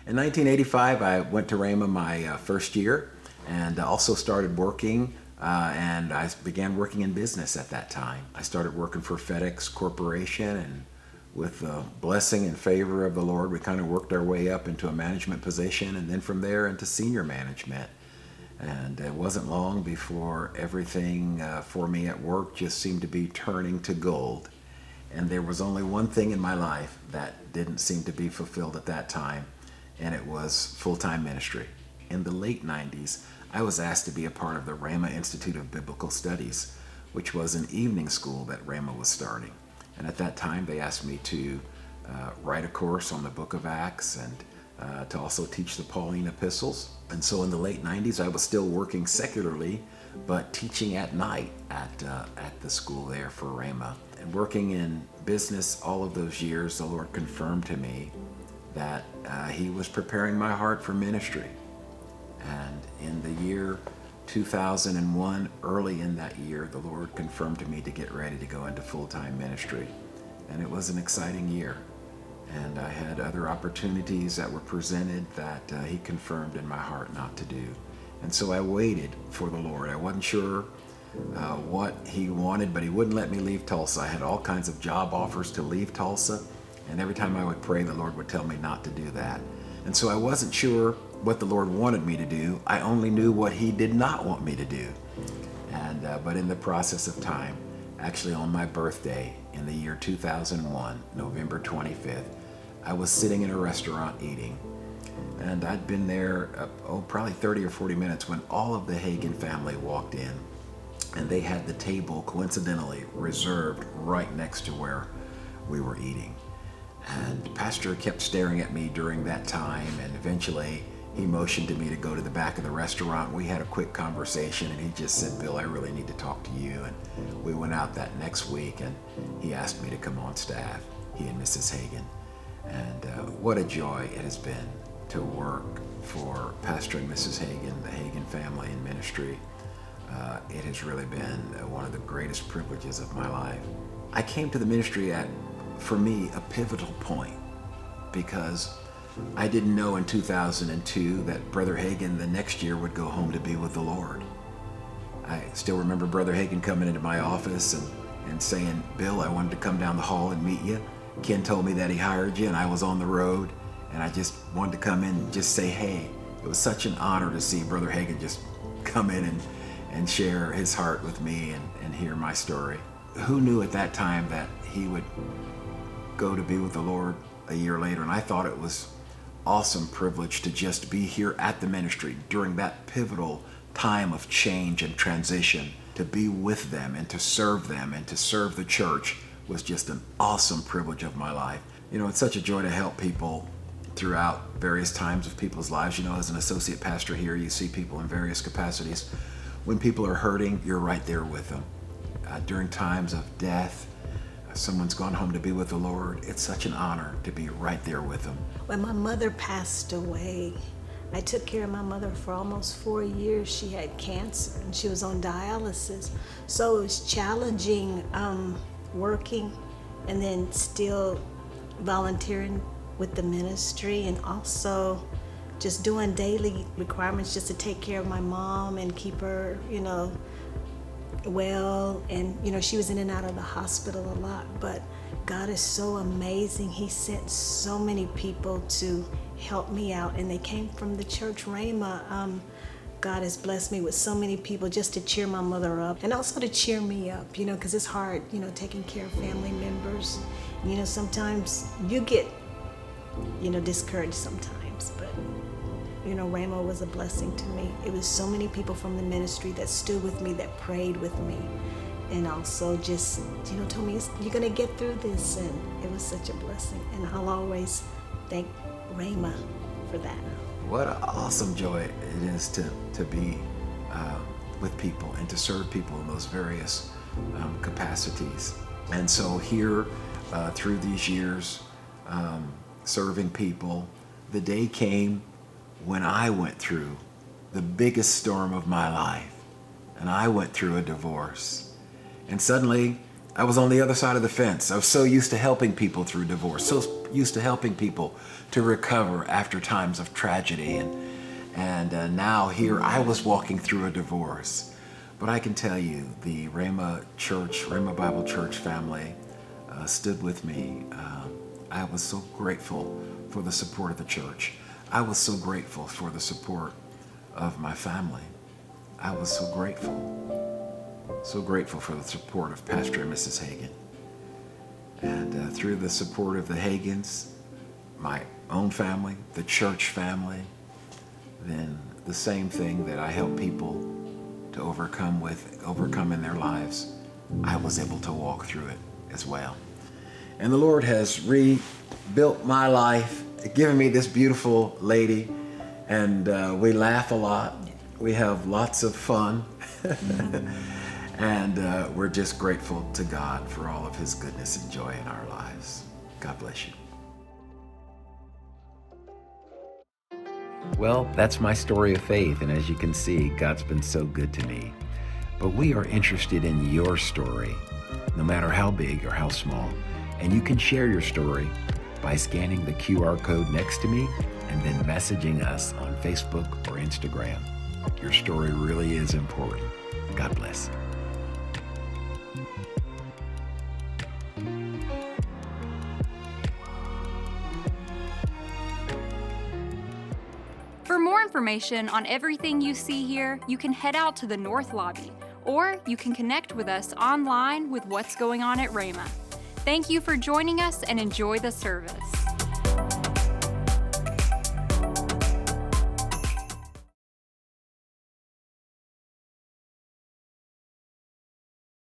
In 1985, I went to RHEMA my first year and also started working, and I began working in business at that time. I started working for FedEx Corporation, and with the blessing and favor of the Lord, we kind of worked our way up into a management position, and then from there into senior management. And it wasn't long before everything for me at work just seemed to be turning to gold. And there was only one thing in my life that didn't seem to be fulfilled at that time, and it was full-time ministry. In the late 90s, I was asked to be a part of the RHEMA Institute of Biblical Studies, which was an evening school that RHEMA was starting. And at that time, they asked me to write a course on the book of Acts and to also teach the Pauline epistles. And so in the late 90s, I was still working secularly, but teaching at night at the school there for RHEMA. And working in business all of those years, the Lord confirmed to me that He was preparing my heart for ministry. And in the year 2001, early in that year, the Lord confirmed to me to get ready to go into full-time ministry. And it was an exciting year. And I had other opportunities that were presented that He confirmed in my heart not to do. And so I waited for the Lord. I wasn't sure what He wanted, but He wouldn't let me leave Tulsa. I had all kinds of job offers to leave Tulsa, and every time I would pray, the Lord would tell me not to do that. And so I wasn't sure what the Lord wanted me to do. I only knew what He did not want me to do. And but in the process of time, actually on my birthday in the year 2001, November 25th, I was sitting in a restaurant eating. And I'd been there, probably 30 or 40 minutes when all of the Hagin family walked in. And they had the table, coincidentally, reserved right next to where we were eating. And the pastor kept staring at me during that time, and eventually he motioned to me to go to the back of the restaurant. We had a quick conversation, and he just said, "Bill, I really need to talk to you." And we went out that next week, and he asked me to come on staff, he and Mrs. Hagin. And what a joy it has been to work for Pastor and Mrs. Hagin, the Hagin family in ministry. It has really been one of the greatest privileges of my life. I came to the ministry at, for me, a pivotal point, because I didn't know in 2002 that Brother Hagin the next year would go home to be with the Lord. I still remember Brother Hagin coming into my office and saying, "Bill, I wanted to come down the hall and meet you. Ken told me that he hired you, and I was on the road, and I just wanted to come in and just say hey." It was such an honor to see Brother Hagin just come in and share his heart with me and hear my story. Who knew at that time that he would go to be with the Lord a year later? And I thought it was awesome privilege to just be here at the ministry during that pivotal time of change and transition. To be with them and to serve the church was just an awesome privilege of my life. You know, it's such a joy to help people throughout various times of people's lives. You know, as an associate pastor here, you see people in various capacities. When people are hurting, you're right there with them. During times of death, someone's gone home to be with the Lord, it's such an honor to be right there with them. When my mother passed away, I took care of my mother for almost 4 years. She had cancer and she was on dialysis. So it was challenging working and then still volunteering with the ministry, and also just doing daily requirements just to take care of my mom and keep her, well. And, she was in and out of the hospital a lot, but God is so amazing. He sent so many people to help me out, and they came from the church RHEMA. God has blessed me with so many people just to cheer my mother up and also to cheer me up, because it's hard, taking care of family members. Sometimes you get, discouraged sometimes, but, RHEMA was a blessing to me. It was so many people from the ministry that stood with me, that prayed with me, and also just, told me, you're going to get through this, and it was such a blessing. And I'll always thank RHEMA for that. What an awesome joy it is to be with people and to serve people in those various capacities. And so here, through these years, serving people, the day came when I went through the biggest storm of my life, and I went through a divorce. And suddenly, I was on the other side of the fence. I was so used to helping people through divorce, so used to helping people to recover after times of tragedy. And now here I was walking through a divorce. But I can tell you, the RHEMA Church, RHEMA Bible Church family stood with me. I was so grateful for the support of the church. I was so grateful for the support of my family. I was so grateful for the support of Pastor and Mrs. Hagen. And through the support of the Hagens, my own family, the church family, then the same thing that I help people to overcome in their lives, I was able to walk through it as well. And the Lord has rebuilt my life, given me this beautiful lady, and we laugh a lot. We have lots of fun. And we're just grateful to God for all of his goodness and joy in our lives. God bless you. Well, that's my story of faith, and as you can see, God's been so good to me. But we are interested in your story, no matter how big or how small. And you can share your story by scanning the QR code next to me and then messaging us on Facebook or Instagram. Your story really is important. God bless. For more information on everything you see here, you can head out to the North Lobby, or you can connect with us online with what's going on at RHEMA. Thank you for joining us and enjoy the service.